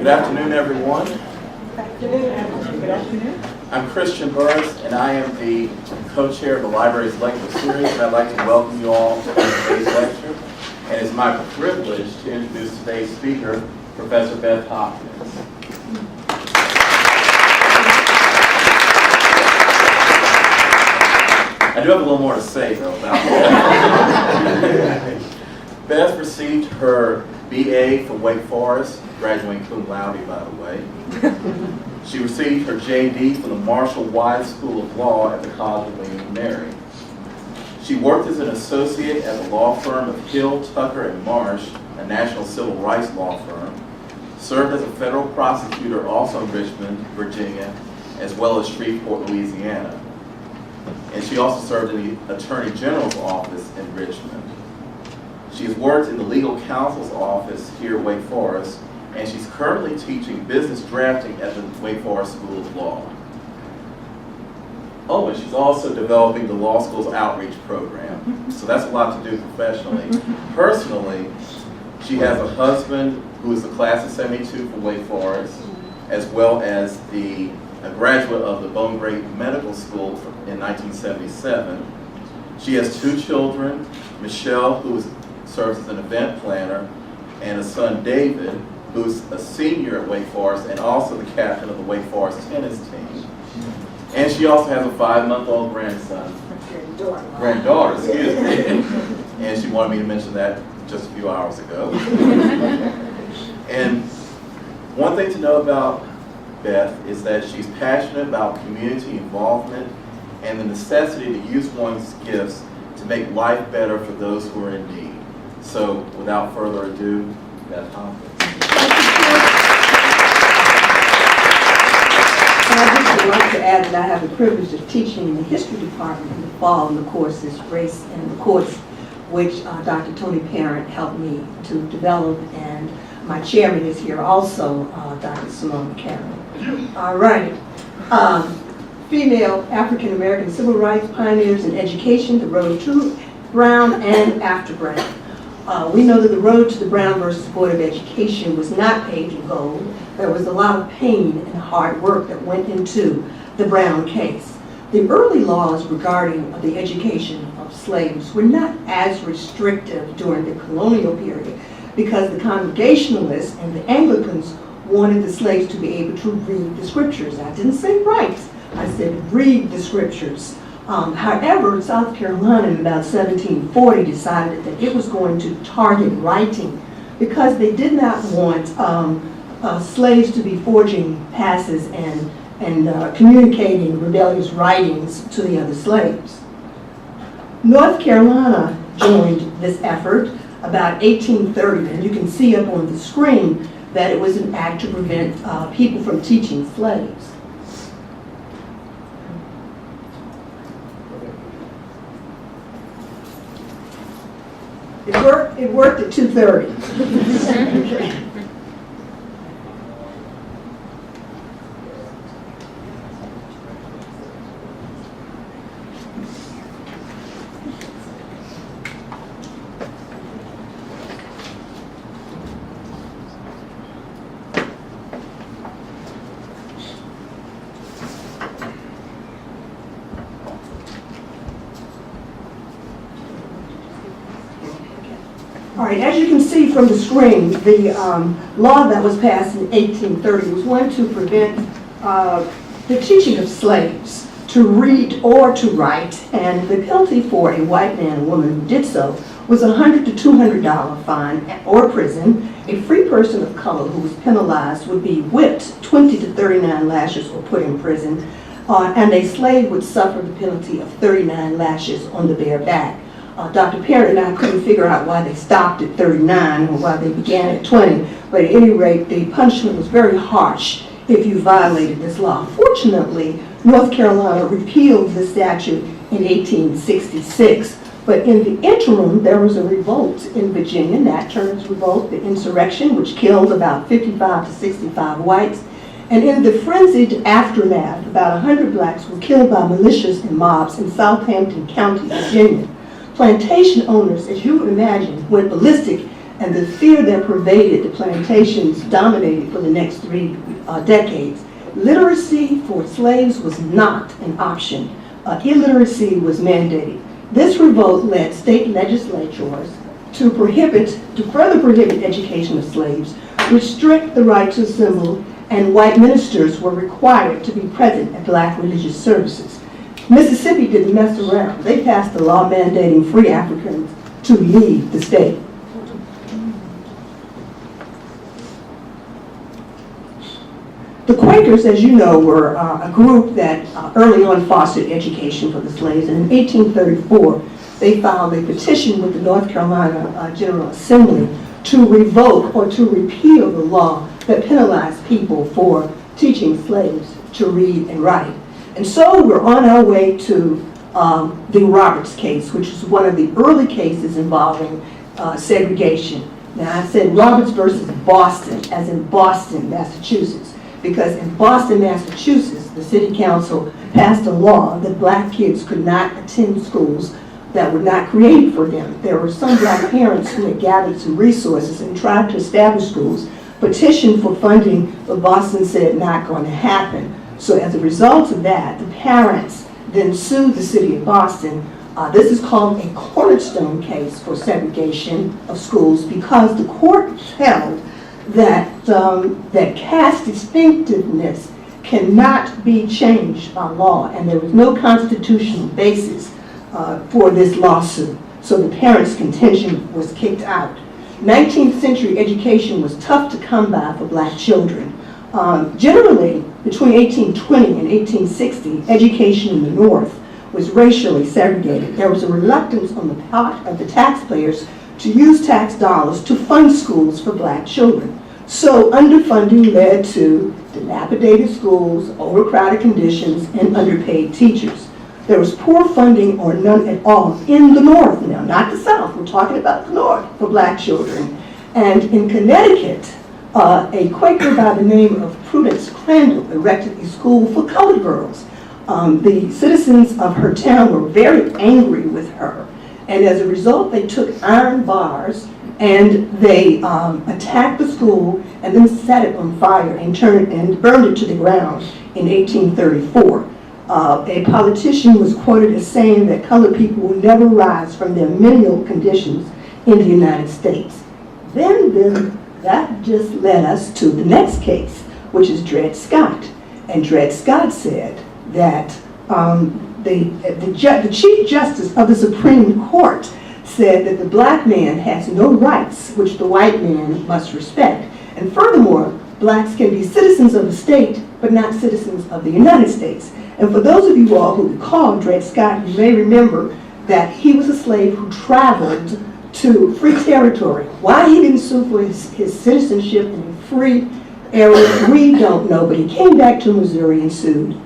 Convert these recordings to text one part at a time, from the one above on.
Good afternoon, everyone. Good afternoon. I'm Christian Burris, and I am the co-chair of the library's lecture series, and I'd like to welcome you all to today's lecture. And it's my privilege to introduce today's speaker, Professor Beth Hopkins. I do have a little more to say, though, about that. Beth received her BA from Wake Forest, graduating cum laude, by the way. She received her JD from the Marshall Wise School of Law at the College of William & Mary. She worked as an associate at the law firm of Hill, Tucker, and Marsh, a national civil rights law firm, served as a federal prosecutor also in Richmond, Virginia, as well as Shreveport, Louisiana. And she also served in the Attorney General's office in Richmond. She has worked in the legal counsel's office here at Wake Forest, and she's currently teaching business drafting at the Wake Forest School of Law. Oh, and she's also developing the law school's outreach program. So that's a lot to do professionally. Personally, she has a husband who is the class of '72 from Wake Forest, as well as a graduate of the Bone Grade Medical School in 1977. She has 2 children, Michelle, who serves as an event planner, and a son, David, who's a senior at Wake Forest and also the captain of the Wake Forest tennis team. And she also has a 5-month-old granddaughter, excuse me. And she wanted me to mention that just a few hours ago. And one thing to know about Beth is that she's passionate about community involvement and the necessity to use one's gifts to make life better for those who are in need. So, without further ado, Beth Hopkins. I'd just like to add that I have the privilege of teaching in the history department in the fall in the courses Race in the Courts, which Dr. Tony Parent helped me to develop, and my chairman is here also, Dr. Simone Carroll. All right. Female African American civil rights pioneers in education, the road to Brown and after Brown. We know that the road to the Brown versus Board of Education was not paved in gold. There was a lot of pain and hard work that went into the Brown case. The early laws regarding the education of slaves were not as restrictive during the colonial period because the Congregationalists and the Anglicans wanted the slaves to be able to read the scriptures. I didn't say write, I said read the scriptures. However, South Carolina in about 1740 decided that it was going to target writing because they did not want slaves to be forging passes and communicating rebellious writings to the other slaves. North Carolina joined this effort about 1830, and you can see up on the screen that it was an act to prevent people from teaching slaves. It worked at 2:30. Okay. All right, as you can see from the screen, the law that was passed in 1830 was one to prevent the teaching of slaves to read or to write, and the penalty for a white man or woman who did so was a $100 to $200 fine or prison. A free person of color who was penalized would be whipped 20 to 39 lashes or put in prison, and a slave would suffer the penalty of 39 lashes on the bare back. Dr. Parent and I couldn't figure out why they stopped at 39 or why they began at 20, but at any rate, the punishment was very harsh if you violated this law. Fortunately, North Carolina repealed the statute in 1866, but in the interim, there was a revolt in Virginia, Nat Turner's revolt, the insurrection, which killed about 55 to 65 whites, and in the frenzied aftermath, about 100 blacks were killed by militias and mobs in Southampton County, Virginia. Plantation owners, as you would imagine, went ballistic and the fear that pervaded the plantations dominated for the next 3 decades. Literacy for slaves was not an option. Illiteracy was mandated. This revolt led state legislatures to further prohibit education of slaves, restrict the right to assemble, and white ministers were required to be present at black religious services. Mississippi didn't mess around. They passed a law mandating free Africans to leave the state. The Quakers, as you know, were a group that early on fostered education for the slaves, and in 1834 they filed a petition with the North Carolina General Assembly to revoke or to repeal the law that penalized people for teaching slaves to read and write. And so we're on our way to the Roberts case, which is one of the early cases involving segregation. Now I said Roberts versus Boston, as in Boston, Massachusetts, because in Boston, Massachusetts, the city council passed a law that black kids could not attend schools that were not created for them. There were some black parents who had gathered some resources and tried to establish schools, petitioned for funding, but Boston said not going to happen. So as a result of that, the parents then sued the city of Boston. This is called a cornerstone case for segregation of schools because the court held that caste distinctiveness cannot be changed by law, and there was no constitutional basis for this lawsuit. So the parents' contention was kicked out. 19th century education was tough to come by for black children. Generally, between 1820 and 1860, education in the North was racially segregated. There was a reluctance on the part of the taxpayers to use tax dollars to fund schools for black children. So underfunding led to dilapidated schools, overcrowded conditions, and underpaid teachers. There was poor funding or none at all in the North now, not the South. We're talking about the North for black children. And in Connecticut, a Quaker by the name of Prudence Crandall erected a school for colored girls. The citizens of her town were very angry with her. And as a result, they took iron bars and they attacked the school and then set it on fire and burned it to the ground in 1834. A politician was quoted as saying that colored people will never rise from their menial conditions in the United States. Then that just led us to the next case, which is Dred Scott. And Dred Scott said that the Chief Justice of the Supreme Court said that the black man has no rights which the white man must respect. And furthermore, blacks can be citizens of the state, but not citizens of the United States. And for those of you all who recall Dred Scott, you may remember that he was a slave who traveled to free territory. Why he didn't sue for his citizenship in a free area, we don't know, but he came back to Missouri and sued.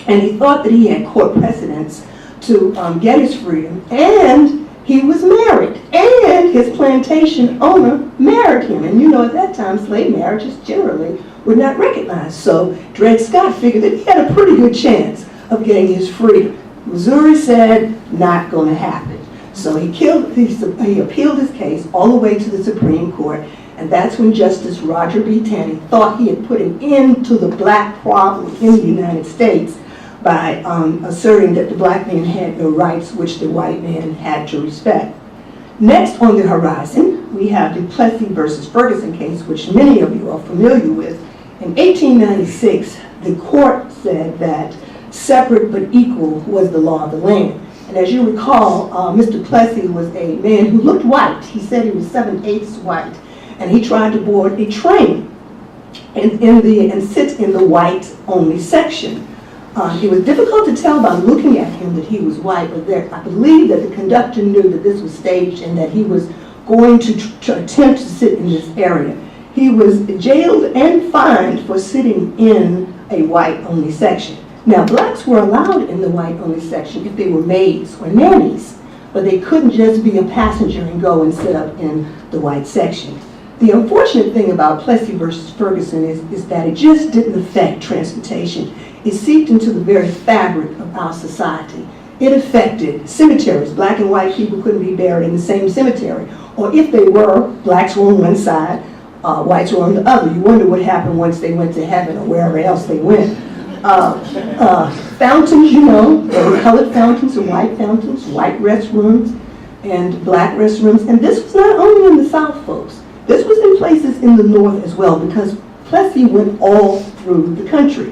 And he thought that he had court precedents to get his freedom, and he was married, and his plantation owner married him. And you know, at that time, slave marriages generally were not recognized. So Dred Scott figured that he had a pretty good chance of getting his freedom. Missouri said, not going to happen. So he appealed his case all the way to the Supreme Court, and that's when Justice Roger B. Taney thought he had put an end to the black problem in the United States by asserting that the black man had no rights which the white man had to respect. Next on the horizon, we have the Plessy versus Ferguson case, which many of you are familiar with. In 1896, the court said that separate but equal was the law of the land. And as you recall, Mr. Plessy was a man who looked white. He said he was 7/8 white. And he tried to board a train and sit in the white-only section. It was difficult to tell by looking at him that he was white, but I believe that the conductor knew that this was staged and that he was going to attempt to sit in this area. He was jailed and fined for sitting in a white-only section. Now, blacks were allowed in the white-only section if they were maids or nannies, but they couldn't just be a passenger and go and sit up in the white section. The unfortunate thing about Plessy versus Ferguson is that it just didn't affect transportation. It seeped into the very fabric of our society. It affected cemeteries. Black and white people couldn't be buried in the same cemetery. Or if they were, blacks were on one side, whites were on the other. You wonder what happened once they went to heaven or wherever else they went. Fountains, you know, there were colored fountains and white fountains, white restrooms and black restrooms. And this was not only in the South, folks. This was in places in the North as well, because Plessy went all through the country.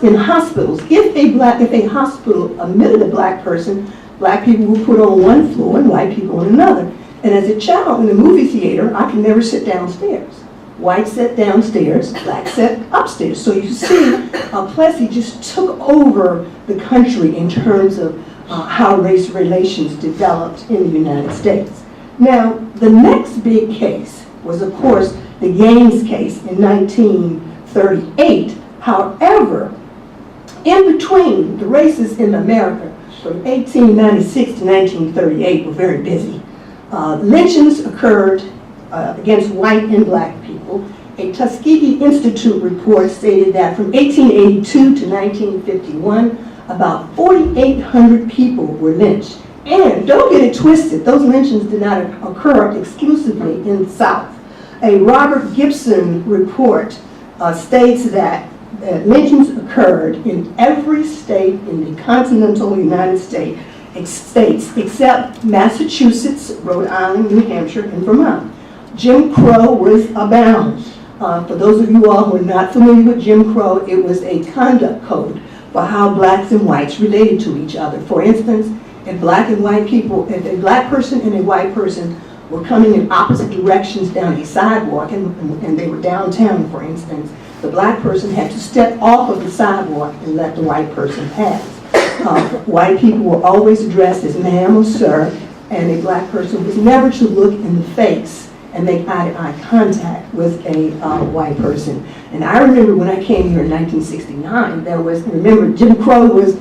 In hospitals, if a hospital admitted a black person, black people were put on one floor and white people on another. And as a child in the movie theater, I could never sit downstairs. White sat downstairs, black sat upstairs. So you see, Plessy just took over the country in terms of how race relations developed in the United States. Now, the next big case was, of course, the Gaines case in 1938. However, in between, the races in America from 1896 to 1938 were very busy. Lynchings occurred against white and black people. A Tuskegee Institute report stated that from 1882 to 1951, about 4,800 people were lynched. And don't get it twisted, those lynchings did not occur exclusively in the South. A Robert Gibson report states that lynchings occurred in every state in the continental United States except Massachusetts, Rhode Island, New Hampshire, and Vermont. Jim Crow was abound. For those of you all who are not familiar with Jim Crow, it was a conduct code for how blacks and whites related to each other. For instance, if black and white people, if a black person and a white person were coming in opposite directions down a sidewalk, and they were downtown, for instance, the black person had to step off of the sidewalk and let the white person pass. White people were always addressed as ma'am or sir, and a black person was never to look in the face and make eye-to-eye contact with a white person. And I remember when I came here in 1969, remember Jim Crow was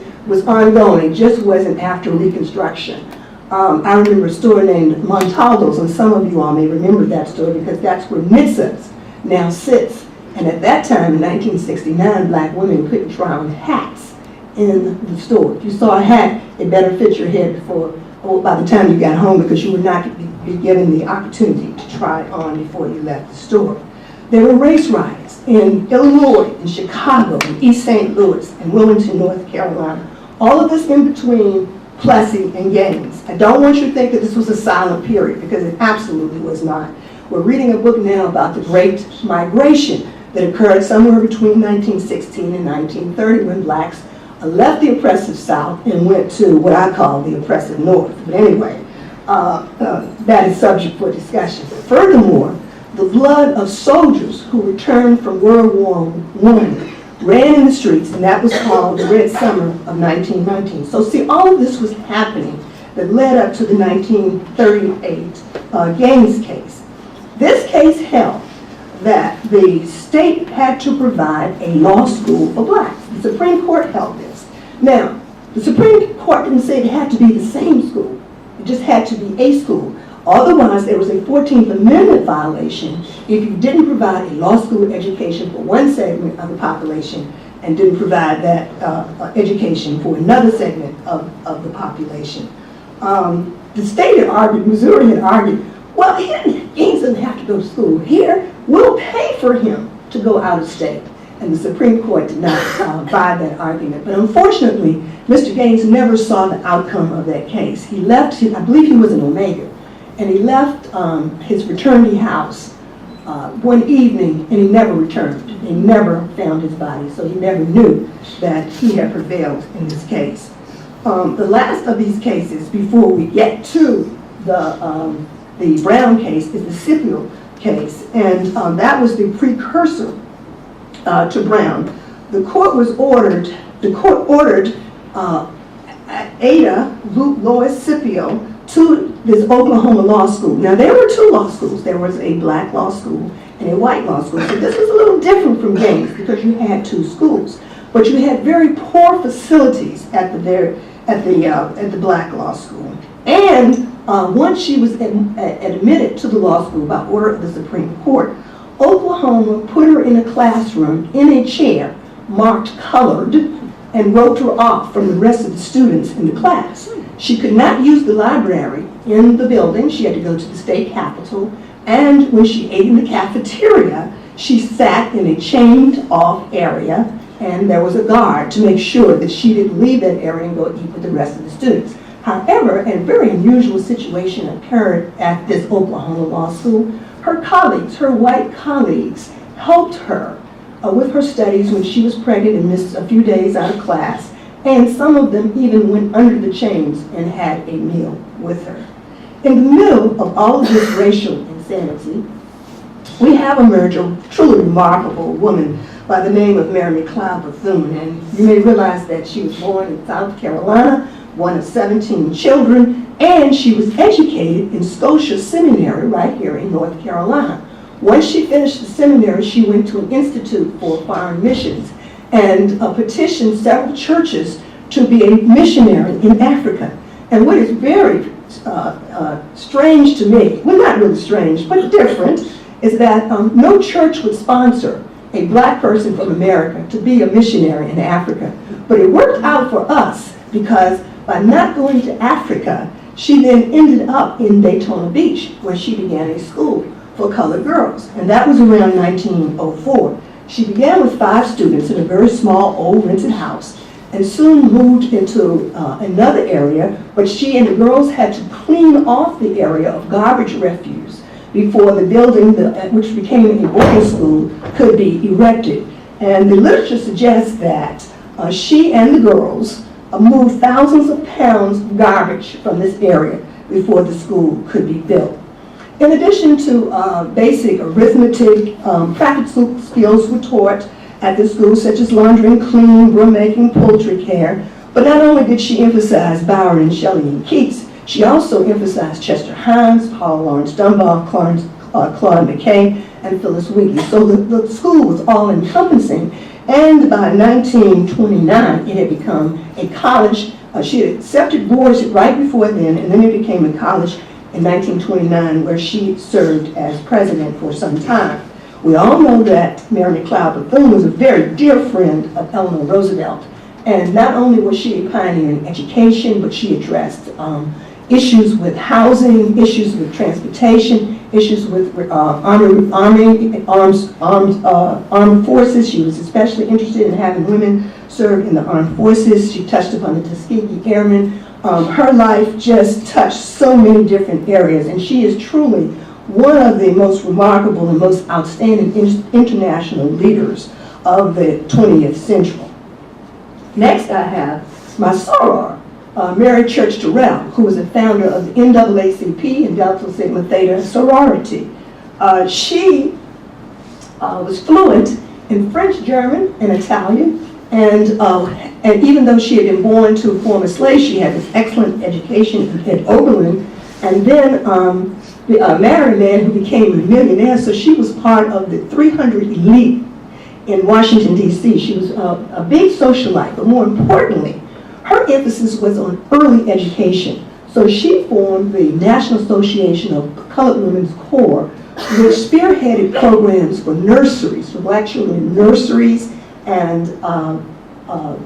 ongoing, it just wasn't after Reconstruction. I remember a store named Montaldo's, and some of you all may remember that store because that's where Nitsa's now sits. And at that time, in 1969, black women couldn't try on hats in the store. If you saw a hat, it better fit your head by the time you got home, because you would not be given the opportunity to try it on before you left the store. There were race riots in Illinois, in Chicago, in East St. Louis, and Wilmington, North Carolina. All of this in between Plessy and Gaines. I don't want you to think that this was a silent period, because it absolutely was not. We're reading a book now about the Great Migration that occurred somewhere between 1916 and 1930, when blacks left the oppressive South and went to what I call the oppressive North. But anyway, that is subject for discussion. Furthermore, the blood of soldiers who returned from World War I ran in the streets, and that was called the Red Summer of 1919. So see, all of this was happening that led up to the 1938 Gaines case. This case held that the state had to provide a law school for blacks. The Supreme Court held this. Now, the Supreme Court didn't say it had to be the same school. It just had to be a school. Otherwise, there was a 14th Amendment violation if you didn't provide a law school education for one segment of the population and didn't provide that education for another segment of the population. The state had argued, Missouri had argued, well, Gaines doesn't have to go to school here. We'll pay for him to go out of state. And the Supreme Court did not buy that argument. But unfortunately, Mr. Gaines never saw the outcome of that case. He left, I believe he was an Omega, and he left his fraternity house one evening, and he never returned. He never found his body, so he never knew that he had prevailed in this case. The last of these cases, before we get to the Brown case, is the Scipio case, and that was the precursor to Brown. The court ordered Ada Lois Scipio to this Oklahoma law school. Now, there were two law schools. There was a black law school and a white law school. So this was a little different from Gaines because you had two schools, but you had very poor facilities at the black law school. And once she was admitted to the law school by order of the Supreme Court, Oklahoma put her in a classroom in a chair marked colored and roped her off from the rest of the students in the class. She could not use the library in the building. She had to go to the state capitol. And when she ate in the cafeteria, she sat in a chained-off area, and there was a guard to make sure that she didn't leave that area and go eat with the rest of the students. However, a very unusual situation occurred at this Oklahoma law school. Her colleagues, her white colleagues, helped her with her studies when she was pregnant and missed a few days out of class. And some of them even went under the chains and had a meal with her. In the middle of all of this racial insanity, we have emerged a truly remarkable woman by the name of Mary McCloud Bethune. And you may realize that she was born in South Carolina, one of 17 children, and she was educated in Scotia Seminary right here in North Carolina. Once she finished the seminary, she went to an institute for foreign missions and petitioned several churches to be a missionary in Africa. And what is very strange to me, well, not really strange, but different, is that no church would sponsor a black person from America to be a missionary in Africa. But it worked out for us because by not going to Africa, she then ended up in Daytona Beach, where she began a school for colored girls. And that was around 1904. She began with 5 students in a very small old rented house and soon moved into another area, but she and the girls had to clean off the area of garbage refuse before the building, which became a boarding school, could be erected. And the literature suggests that she and the girls moved thousands of pounds of garbage from this area before the school could be built. In addition to basic arithmetic, practical skills were taught at the school, such as laundry and cleaning, broom making, poultry care. But not only did she emphasize Byron, Shelley, and Keats, she also emphasized Chester Himes, Paul Laurence Dunbar, Claude McKay, and Phyllis Wheatley. So the school was all-encompassing. And by 1929, it had become a college. She had accepted boards right before then, and then it became a college in 1929, where she served as president for some time. We all know that Mary McCloud Bethune was a very dear friend of Eleanor Roosevelt. And not only was she a pioneer in education, but she addressed issues with housing, issues with transportation, issues with armed forces. She was especially interested in having women serve in the armed forces. She touched upon the Tuskegee Airmen. Her life just touched so many different areas, and she is truly one of the most remarkable and most outstanding international leaders of the 20th century. Next, I have my soror, Mary Church Terrell, who was the founder of the NAACP and Delta Sigma Theta sorority. She was fluent in French, German, and Italian, and even though she had been born to former slaves, she had this excellent education at Oberlin, and then married a man who became a millionaire, so she was part of the 300 elite in Washington, D.C. She was a big socialite, but more importantly, her emphasis was on early education. So she formed the National Association of Colored Women's Corps, which spearheaded programs for nurseries, for black children in nurseries and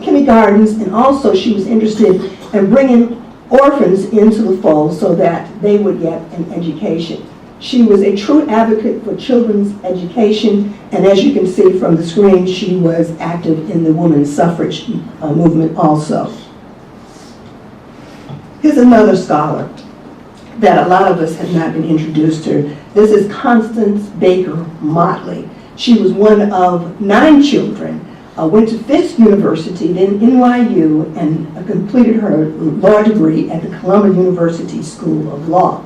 kindergartens, and also she was interested in bringing orphans into the fold so that they would get an education. She was a true advocate for children's education, and as you can see from the screen, she was active in the women's suffrage movement also. Here's another scholar that a lot of us have not been introduced to. This is Constance Baker Motley. She was one of 9 children, went to Fisk University, then NYU, and completed her law degree at the Columbia University School of Law.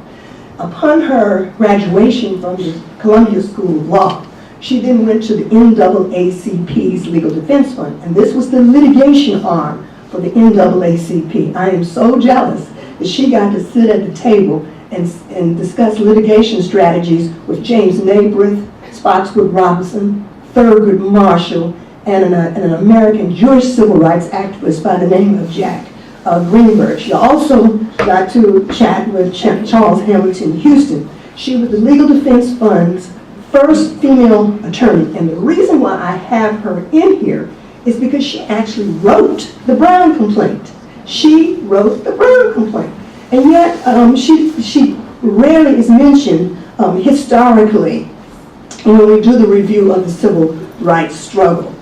Upon her graduation from the Columbia School of Law, she then went to the NAACP's Legal Defense Fund, and this was the litigation arm for the NAACP. I am so jealous that she got to sit at the table and discuss litigation strategies with James Nabreth, Spotswood Robinson, Thurgood Marshall, and an American Jewish civil rights activist by the name of Jack Greenberg. She also got to chat with Charles Hamilton Houston. She was the Legal Defense Fund's first female attorney, and the reason why I have her in here is because she actually wrote the Brown complaint. She wrote the Brown complaint. And yet, she rarely is mentioned historically when we do the review of the civil rights struggle.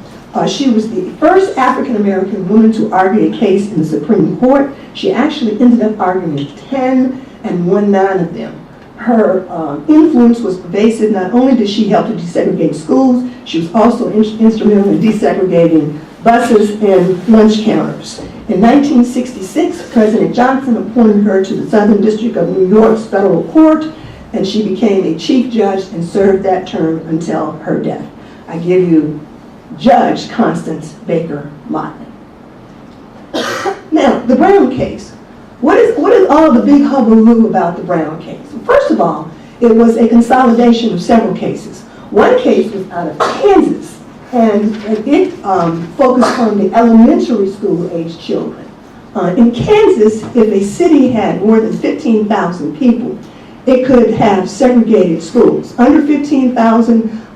She was the first African-American woman to argue a case in the Supreme Court. She actually ended up arguing 10 and won 9 of them. Her influence was pervasive. Not only did she help to desegregate schools, she was also instrumental in desegregating buses and lunch counters. In 1966, President Johnson appointed her to the Southern District of New York's federal court, and she became a chief judge and served that term until her death. I give you Judge Constance Baker Motley. Now, the Brown case. What is all the big hullabaloo about the Brown case? First of all, it was a consolidation of several cases. One case was out of Kansas, and it focused on the elementary school age children. In Kansas, if a city had more than 15,000 people, it could have segregated schools. Under 15,000,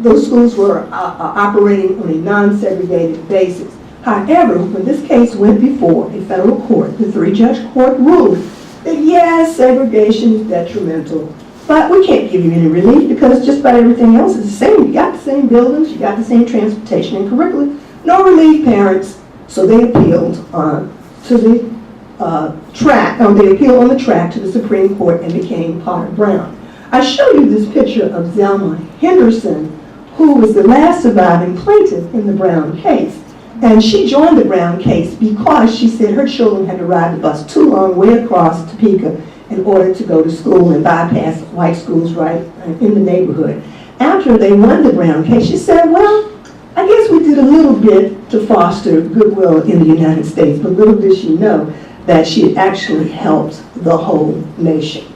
those schools were operating on a non-segregated basis. However, when this case went before a federal court, the 3-judge court ruled that yes, segregation is detrimental, but we can't give you any relief because just about everything else is the same. You got the same buildings, you got the same transportation and curriculum. No relief, parents. So they appealed to the they appealed on the track to the Supreme Court and became part of Brown. I show you this picture of Zelma Henderson, who was the last surviving plaintiff in the Brown case. And she joined the Brown case because she said her children had to ride the bus too long way across Topeka in order to go to school and bypass white schools right in the neighborhood. After they won the Brown case, she said, well, I guess we did a little bit to foster goodwill in the United States, but little did she know that she had actually helped the whole nation.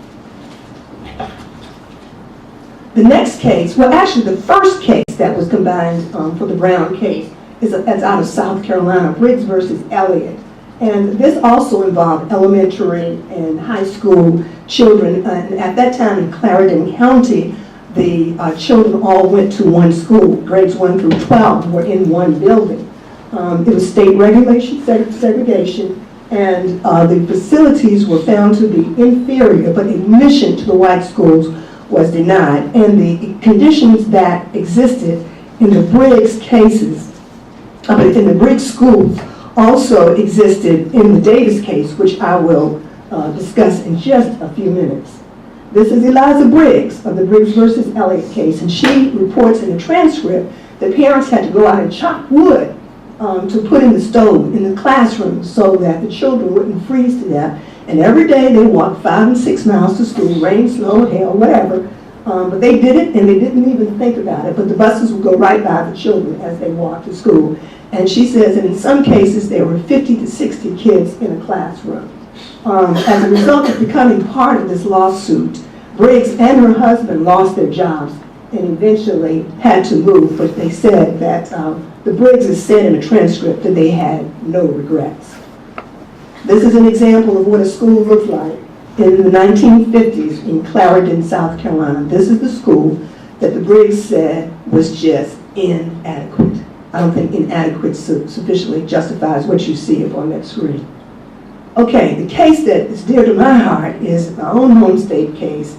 The next case, well actually the first case that was combined for the Brown case is out of South Carolina, Briggs versus Elliott. And this also involved elementary and high school children. And at that time in Clarendon County, the children all went to one school. Grades 1 through 12 were in one building. It was state regulation, segregation, and the facilities were found to be inferior, but admission to the white schools was denied. And the conditions that existed in the Briggs cases, in the Briggs schools, also existed in the Davis case, which I will discuss in just a few minutes. This is Eliza Briggs of the Briggs versus Elliott case, and she reports in the transcript that parents had to go out and chop wood to put in the stove in the classroom so that the children wouldn't freeze to death. And every day they walked 5 and 6 miles to school, rain, snow, hail, whatever. But they did it, and they didn't even think about it. But the buses would go right by the children as they walked to school. And she says that in some cases there were 50 to 60 kids in a classroom. As a result of becoming part of this lawsuit, Briggs and her husband lost their jobs and eventually had to move. But they said that the Briggses said in a transcript that they had no regrets. This is an example of what a school looked like in the 1950s in Clarendon, South Carolina. This is the school that the Briggs said was just inadequate. I don't think inadequate sufficiently justifies what you see up on that screen. Okay, the case that is dear to my heart is my own home state case.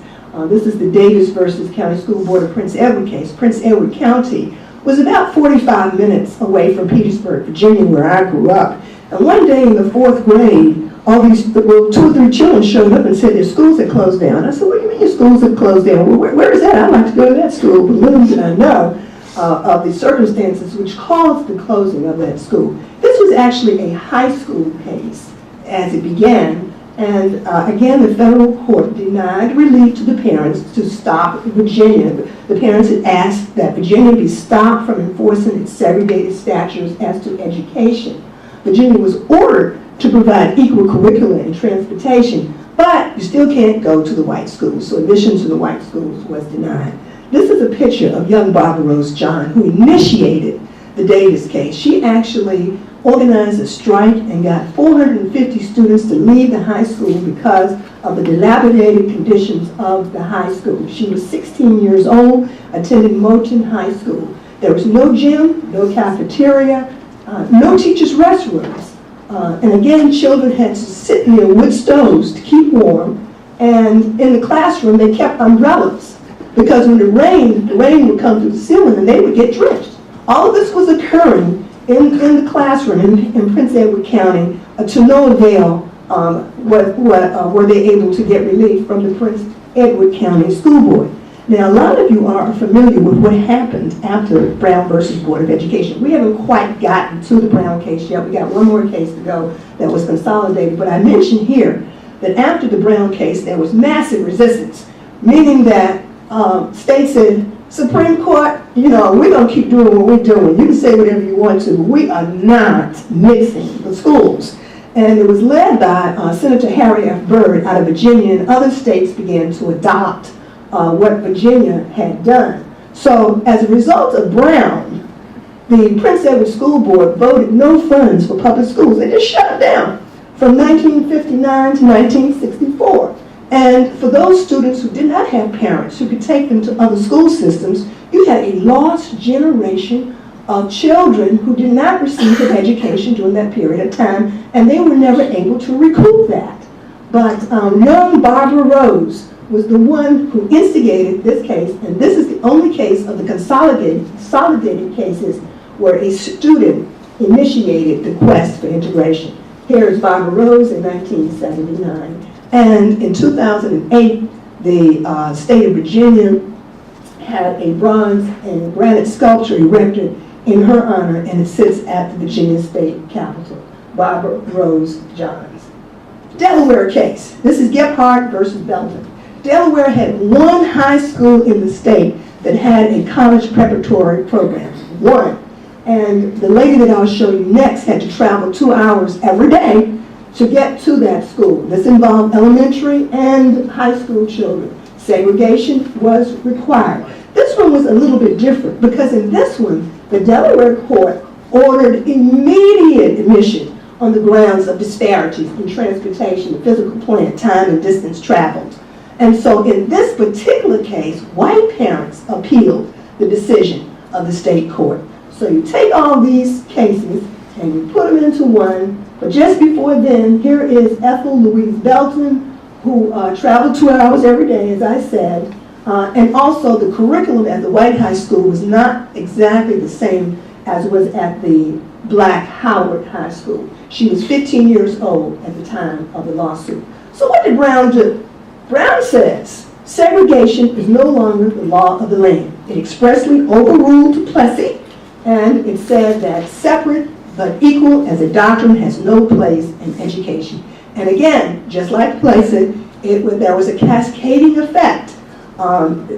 This is the Davis versus County School Board of Prince Edward case. Prince Edward County was about 45 minutes away from Petersburg, Virginia, where I grew up. And one day in the 4th grade, all these, 2 or 3 children showed up and said their schools had closed down. I said, what do you mean your schools had closed down? Well, where is that? I'd like to go to that school. But little did I know of the circumstances which caused the closing of that school. This was actually a high school case as it began. And again, the federal court denied relief to the parents to stop Virginia. The parents had asked that Virginia be stopped from enforcing its segregated statutes as to education. Virginia was ordered to provide equal curricula and transportation, but you still can't go to the white schools. So admission to the white schools was denied. This is a picture of young Barbara Rose John, who initiated the Davis case. She actually organized a strike and got 450 students to leave the high school because of the dilapidated conditions of the high school. She was 16 years old, attended Moulton High School. There was no gym, no cafeteria, no teachers' restrooms. And again, children had to sit near wood stoves to keep warm. And in the classroom, they kept umbrellas because when it rained, the rain would come through the ceiling and they would get drenched. All of this was occurring in the classroom in Prince Edward County to no avail. Were they able to get relief from the Prince Edward County School Board. Now, a lot of you are familiar with what happened after Brown versus Board of Education. We haven't quite gotten to the Brown case yet. We got one more case to go that was consolidated. But I mentioned here that after the Brown case, there was massive resistance, meaning that states said, Supreme Court, we're going to keep doing what we're doing. You can say whatever you want to, but we are not mixing the schools. And it was led by Senator Harry F. Byrd out of Virginia, and other states began to adopt what Virginia had done. So as a result of Brown, the Prince Edward School Board voted no funds for public schools. They just shut it down from 1959 to 1964. And for those students who did not have parents who could take them to other school systems, you had a lost generation of children who did not receive an education during that period of time, and they were never able to recoup that. But young Barbara Rose was the one who instigated this case, and this is the only case of the consolidated cases where a student initiated the quest for integration. Here is Barbara Rose in 1979. And in 2008, the state of Virginia had a bronze and granite sculpture erected in her honor, and it sits at the Virginia State Capitol. Barbara Rose Johns. Delaware case. This is Gephardt versus Belton. Delaware had one high school in the state that had a college preparatory program. One. And the lady that I'll show you next had to travel 2 hours every day to get to that school. This involved elementary and high school children. Segregation was required. This one was a little bit different because in this one, the Delaware court ordered immediate admission on the grounds of disparities in transportation, physical plant, time and distance traveled. And so in this particular case, white parents appealed the decision of the state court. So you take all these cases and you put them into one. But just before then, here is Ethel Louise Belton, who traveled 2 hours every day, as I said. And also the curriculum at the White High School was not exactly the same as was at the Black Howard High School. She was 15 years old at the time of the lawsuit. So what did Brown do? Brown says segregation is no longer the law of the land. It expressly overruled Plessy, and it said that separate but equal as a doctrine has no place in education. And again, just like Plessy, there was a cascading effect.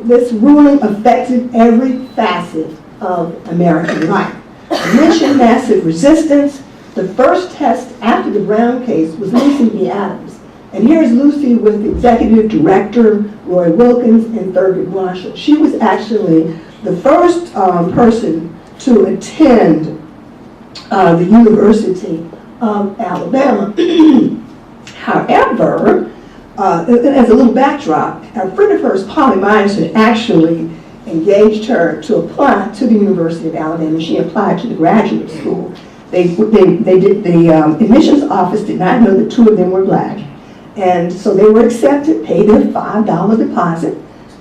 This ruling affected every facet of American life. I mentioned massive resistance. The first test after the Brown case was Lucy B. Adams. And here's Lucy with the executive director, Roy Wilkins, and Thurgood Marshall. She was actually the first person to attend the University of Alabama. However, as a little backdrop, a friend of hers, Polly Myers, had actually engaged her to apply to the University of Alabama. She applied to the graduate school. The admissions office did not know the two of them were black. And so they were accepted, paid their $5 deposit,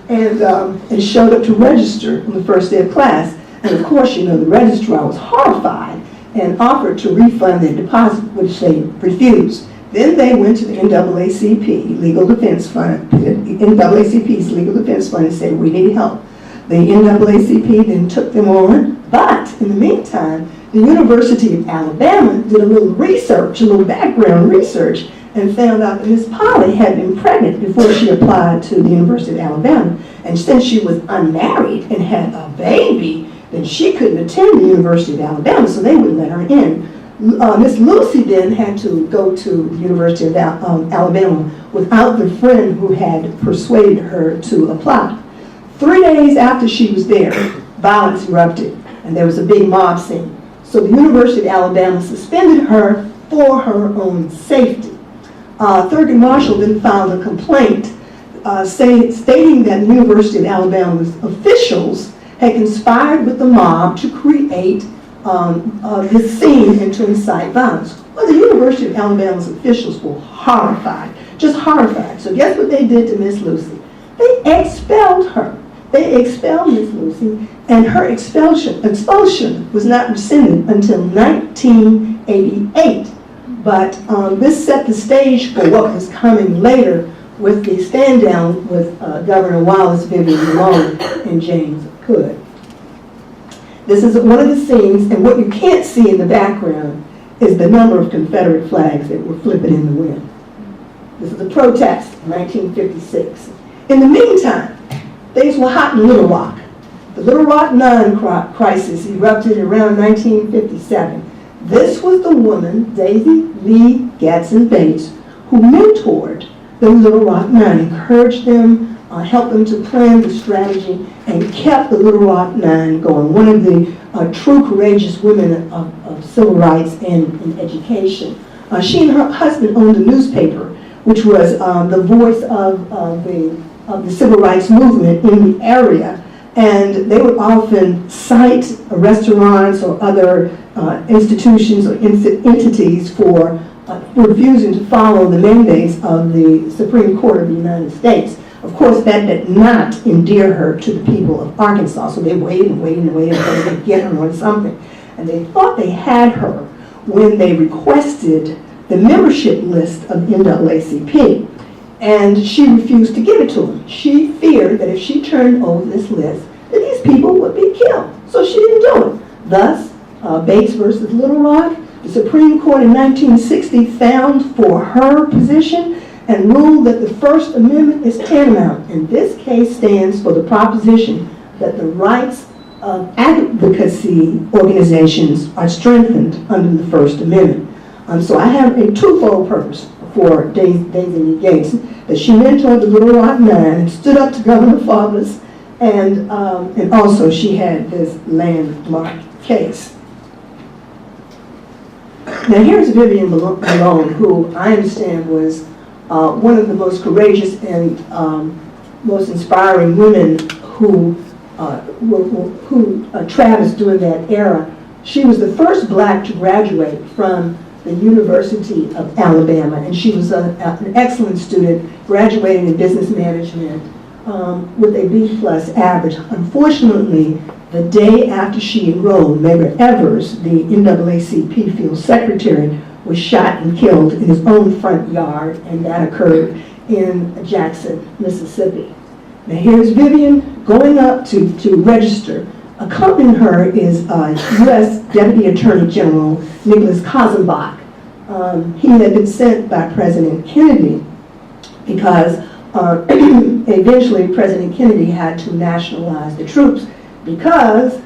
and showed up to register on the first day of class. And of course, the registrar was horrified and offered to refund their deposit, which they refused. Then they went to the NAACP Legal Defense Fund, NAACP's Legal Defense Fund, and said, we need help. The NAACP then took them on, but in the meantime, the University of Alabama did a little research, a little background research, and found out that Miss Polly had been pregnant before she applied to the University of Alabama. And since she was unmarried and had a baby, then she couldn't attend the University of Alabama, so they wouldn't let her in. Miss Lucy then had to go to the University of Alabama without the friend who had persuaded her to apply. 3 days after she was there, violence erupted, and there was a big mob scene. So the University of Alabama suspended her for her own safety. Thurgood Marshall then filed a complaint stating that the University of Alabama's officials had conspired with the mob to create this scene and to incite violence. Well, the University of Alabama's officials were horrified, just horrified. So guess what they did to Miss Lucy? They expelled her. They expelled Miss Lucy, and her expulsion was not rescinded until 1988. But this set the stage for what was coming later with the stand down with Governor Wallace, Vivian Malone, and James Hood. This is one of the scenes, and what you can't see in the background is the number of Confederate flags that were flipping in the wind. This is a protest in 1956. In the meantime, things were hot in Little Rock. The Little Rock 9 crisis erupted around 1957. This was the woman, Daisy Lee Gadsden Bates, who mentored the Little Rock 9, encouraged them, helped them to plan the strategy, and kept the Little Rock 9 going. One of the true courageous women of civil rights and in education. She and her husband owned a newspaper, which was the voice of the civil rights movement in the area. And they would often cite restaurants or other institutions or entities for refusing to follow the mandates of the Supreme Court of the United States. Of course, that did not endear her to the people of Arkansas, so they waited and waited and waited until they could get her on something. And they thought they had her when they requested the membership list of NAACP. And she refused to give it to them. She feared that if she turned over this list, that these people would be killed. So she didn't do it. Thus, Bates versus Little Rock, the Supreme Court in 1960 found for her position and ruled that the First Amendment is tantamount. And this case stands for the proposition that the rights of advocacy organizations are strengthened under the First Amendment. So I have a twofold purpose for Daisy Lee Gates, that she mentored the Little Rock 9 and stood up to Governor Faubus, and also she had this landmark case. Now here's Vivian Malone, who I understand was one of the most courageous and most inspiring women who traversed during that era. She was the first black to graduate from the University of Alabama, and she was an excellent student, graduating in business management with a B+ average. Unfortunately, the day after she enrolled, Medgar Evers, the NAACP field secretary, was shot and killed in his own front yard, and that occurred in Jackson, Mississippi. Now here's Vivian going up to register. Accompanying her is U.S. Deputy Attorney General Nicholas Katzenbach. He had been sent by President Kennedy because eventually President Kennedy had to nationalize the troops because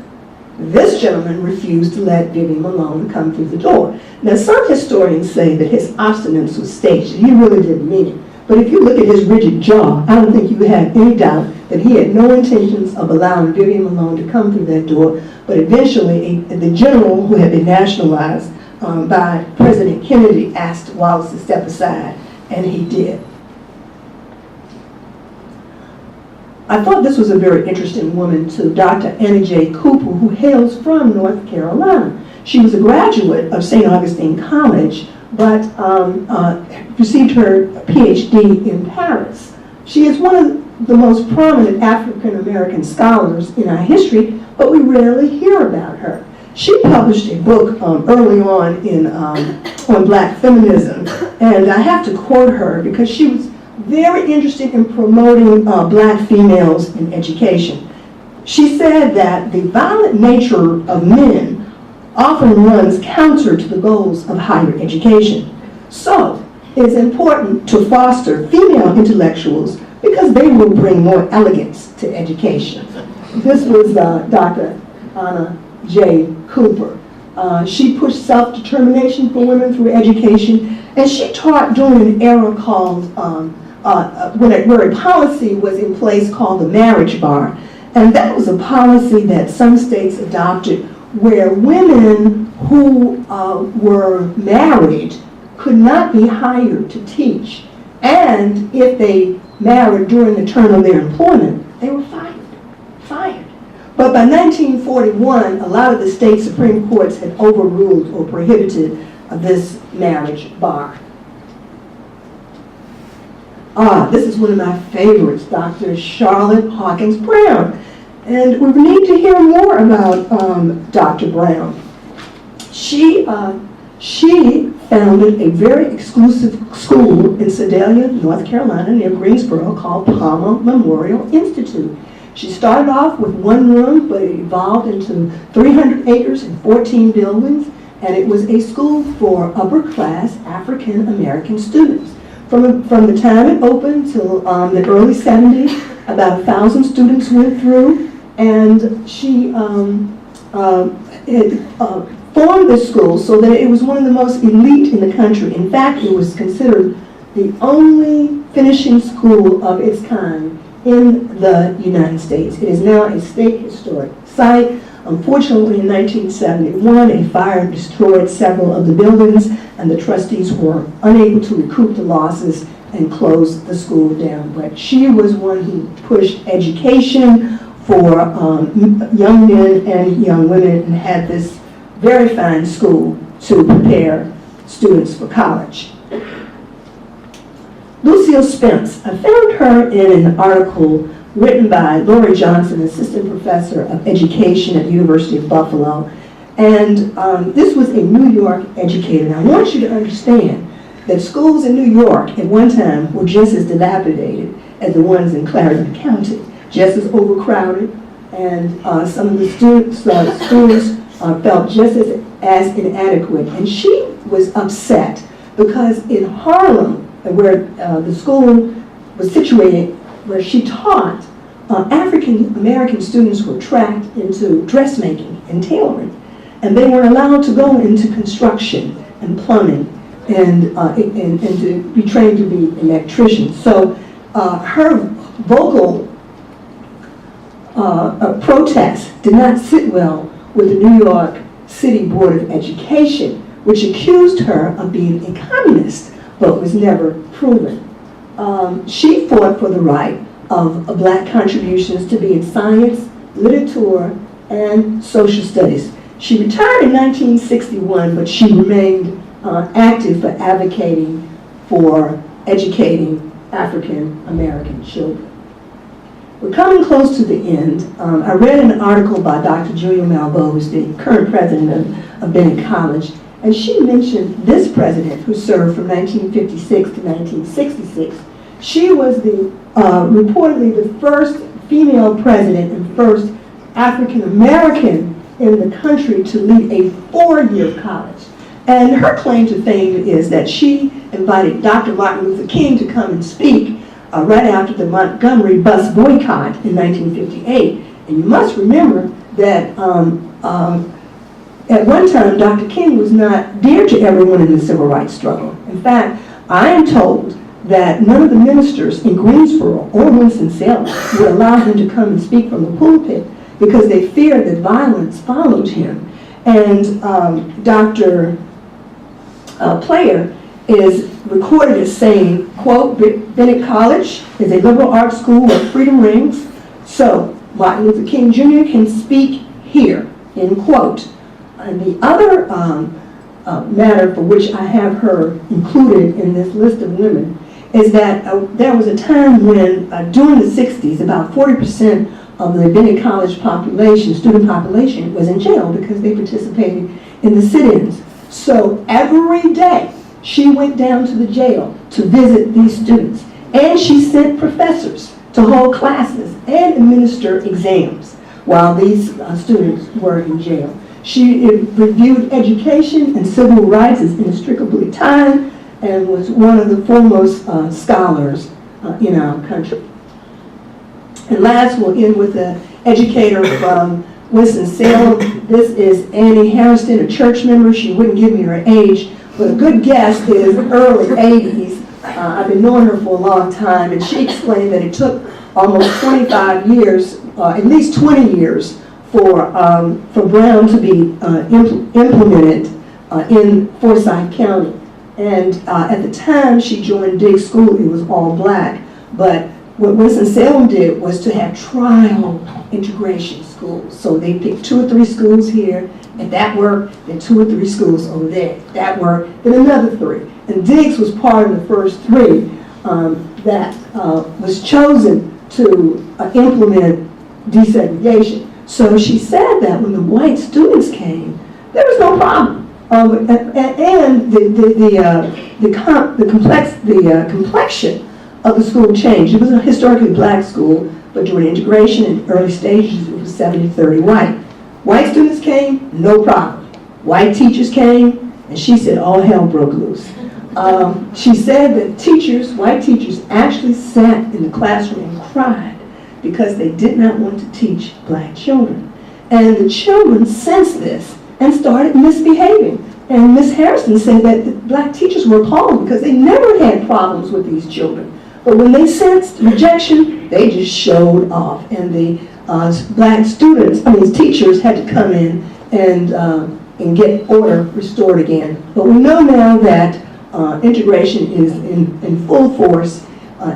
this gentleman refused to let Vivian Malone come through the door. Now some historians say that his obstinance was staged. He really didn't mean it. But if you look at his rigid jaw, I don't think you have any doubt that he had no intentions of allowing Vivian Malone to come through that door. But eventually, the general who had been nationalized by President Kennedy asked Wallace to step aside, and he did. I thought this was a very interesting woman too, Dr. Anna J. Cooper, who hails from North Carolina. She was a graduate of St. Augustine College, but received her PhD in Paris. She is one of the most prominent African American scholars in our history, but we rarely hear about her. She published a book early on on black feminism, and I have to quote her because she was very interested in promoting black females in education. She said that the violent nature of men often runs counter to the goals of higher education. So it's important to foster female intellectuals because they will bring more elegance to education. This was Dr. Anna J. Cooper. She pushed self-determination for women through education, and she taught during an era called, where a policy was in place called the marriage bar. And that was a policy that some states adopted where women who were married could not be hired to teach. And if they married during the term of their employment, they were fired. But by 1941, a lot of the state Supreme Courts had overruled or prohibited this marriage bar. This is one of my favorites, Dr. Charlotte Hawkins Brown. And we need to hear more about Dr. Brown. She founded a very exclusive school in Sedalia, North Carolina, near Greensboro, called Palmer Memorial Institute. She started off with one room, but it evolved into 300 acres and 14 buildings, and it was a school for upper-class African-American students. From the time it opened till the early 70s, about 1,000 students went through, and she formed this school so that it was one of the most elite in the country. In fact, it was considered the only finishing school of its kind in the United States. It is now a state historic site. Unfortunately, in 1971, a fire destroyed several of the buildings, and the trustees were unable to recoup the losses and closed the school down. But she was one who pushed education for young men and young women, and had this very fine school to prepare students for college. Lucille Spence, I found her in an article written by Laurie Johnson, assistant professor of education at the University of Buffalo. And this was a New York educator. Now I want you to understand that schools in New York at one time were just as dilapidated as the ones in Clarendon County, just as overcrowded, and some of the schools felt just as inadequate. And she was upset because in Harlem, where the school was situated, where she taught, African American students were tracked into dressmaking and tailoring, and they were allowed to go into construction and plumbing and to be trained to be electricians. So her vocal protest did not sit well with the New York City Board of Education, which accused her of being a communist, but was never proven. She fought for the right of black contributions to be in science, literature, and social studies. She retired in 1961, but she remained active for advocating for educating African American children. We're coming close to the end. I read an article by Dr. Julia Malveaux, who's the current president of Bennett College, and she mentioned this president who served from 1956 to 1966. She was reportedly the first female president and first African American in the country to lead a 4-year college. And her claim to fame is that she invited Dr. Martin Luther King to come and speak right after the Montgomery bus boycott in 1958. And you must remember that at one time, Dr. King was not dear to everyone in the civil rights struggle. In fact, I am told that none of the ministers in Greensboro or Winston-Salem would allow him to come and speak from the pulpit because they feared that violence followed him. And Dr. Player is recorded as saying, quote, Bennett College is a liberal arts school where freedom rings, so Martin Luther King Jr. can speak here, end quote. And the other matter for which I have her included in this list of women is that there was a time when, during the 60s, about 40% of the Bennett College population, student population, was in jail because they participated in the sit-ins. So every day, she went down to the jail to visit these students. And she sent professors to hold classes and administer exams while these students were in jail. She reviewed education and civil rights as inextricably tied and was one of the foremost scholars in our country. And last, we'll end with an educator from Winston-Salem. This is Annie Harrison, a church member. She wouldn't give me her age, but a good guess is early 80s. I've been knowing her for a long time, and she explained that it took almost 25 years, at least 20 years, for Brown to be implemented in Forsyth County. And at the time she joined Diggs School, it was all black, but what Winston-Salem did was to have trial integration schools. So they picked 2 or 3 schools here, and that worked, then 2 or 3 schools over there. That worked, then another 3. And Diggs was part of the first 3 that was chosen to implement desegregation. So she said that when the white students came, there was no problem. And the complexion of the school changed. It was a historically black school, but during integration in early stages, it was 70-30 white. White students came, no problem. White teachers came, and she said all hell broke loose. She said that white teachers actually sat in the classroom and cried because they did not want to teach black children. And the children sensed this and started misbehaving. And Miss Harrison said that the black teachers were appalled because they never had problems with these children. But when they sensed rejection, they just showed off. And the black teachers had to come in and get order restored again. But we know now that integration is in full force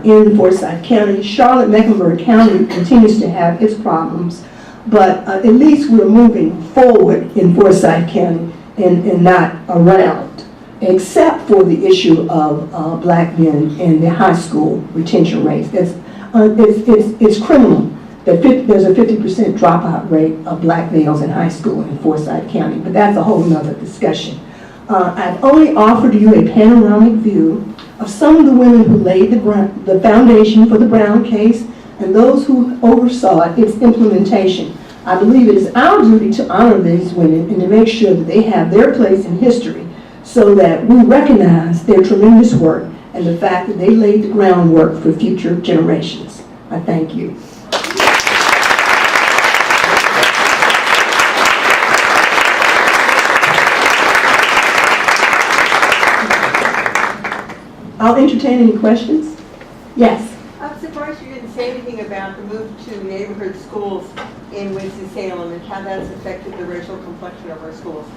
in Forsyth County. Charlotte-Mecklenburg County continues to have its problems, but at least we're moving forward in Forsyth County and not around, except for the issue of black men in the high school retention rates. It's criminal that there's a 50% dropout rate of black males in high school in Forsyth County, but that's a whole nother discussion. I've only offered you a panoramic view of some of the women who laid the foundation for the Brown case and those who oversaw its implementation. I believe it is our duty to honor these women and to make sure that they have their place in history so that we recognize their tremendous work and the fact that they laid the groundwork for future generations. I thank you. I'll entertain any questions. Yes. I'm surprised you didn't say anything about the move to neighborhood schools in Winston-Salem and how that's affected the racial complexion of our schools.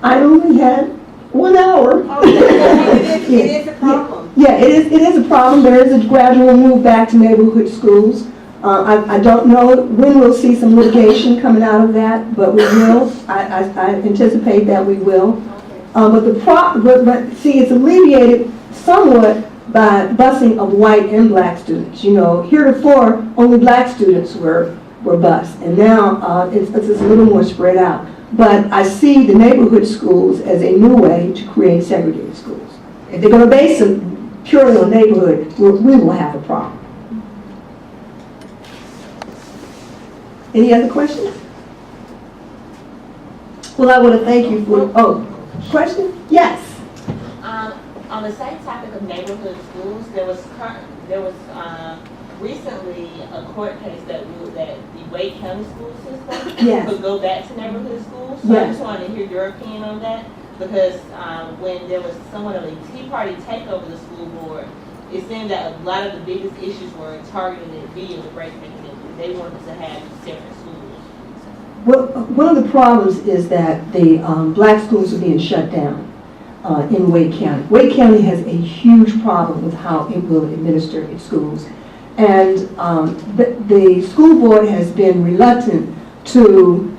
I only had 1 hour. Oh, it is a problem. Yeah, it is a problem. There is a gradual move back to neighborhood schools. I don't know when we'll see some litigation coming out of that, but we will. I anticipate that we will. But see, it's alleviated somewhat by busing of white and black students. You know, heretofore only black students were bused, and now it's a little more spread out. But I see the neighborhood schools as a new way to create segregated schools. If they're going to base them purely on neighborhood, we will have a problem. Any other questions? Well, I want to thank you for, question? Yes. On the same topic of neighborhood schools, there was recently a court case that ruled that the Wade County school system could go back to neighborhood schools. So I just wanted to hear your opinion on that, because when there was somewhat of a Tea Party takeover the school board, it seemed that a lot of the biggest issues were targeted via the break mechanism. They wanted to have separate schools. Well, one of the problems is that the black schools are being shut down in Wade County. Wade County has a huge problem with how it will administer its schools. And the school board has been reluctant to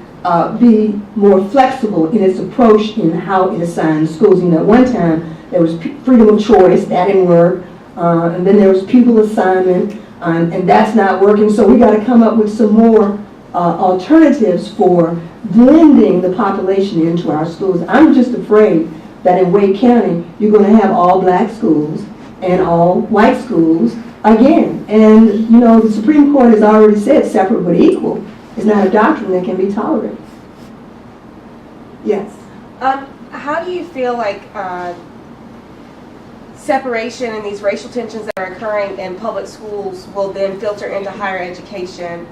be more flexible in its approach in how it assigns schools. You know, at one time there was freedom of choice, that didn't work, and then there was pupil assignment, and that's not working. So we got to come up with some more alternatives for blending the population into our schools. I'm just afraid that in Wade County you're going to have all black schools and all white schools again. And you know, the Supreme Court has already said separate but equal is not a doctrine that can be tolerated. Yes. How do you feel like separation and these racial tensions that are occurring in public schools will then filter into higher education,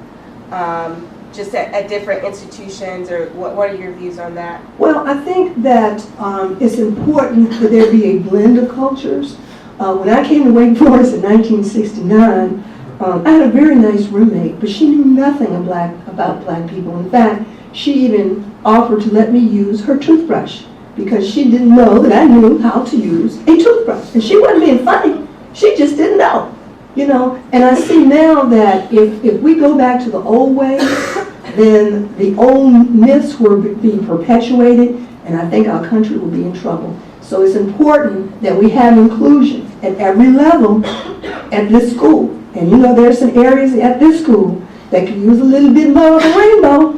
just at different institutions, or what are your views on that? Well, I think that it's important that there be a blend of cultures. When I came to Wake Forest in 1969, I had a very nice roommate, but she knew nothing about black people. In fact, she even offered to let me use her toothbrush because she didn't know that I knew how to use a toothbrush. And she wasn't being funny. She just didn't know. You know, and I see now that if we go back to the old ways, then the old myths will be perpetuated, and I think our country will be in trouble. So it's important that we have inclusion at every level at this school. And you know, there's some areas at this school that can use a little bit more of a rainbow.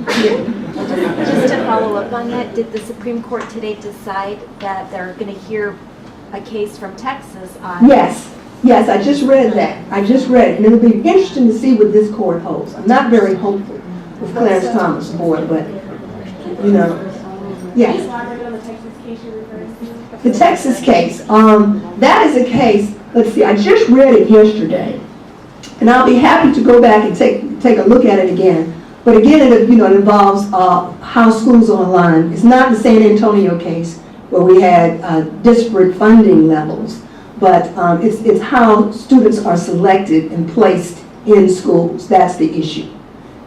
Just to follow up on that, did the Supreme Court today decide that they're going to hear a case from Texas on? Yes, yes, I just read that. I just read it, and it'll be interesting to see what this court holds. I'm not very hopeful with Clarence Thomas' board, but, you know, yes. The Texas case, that is a case, let's see, I just read it yesterday, and I'll be happy to go back and take a look at it again. But again, it involves how schools are online. It's not the San Antonio case where we had disparate funding levels, but it's how students are selected and placed in schools. That's the issue.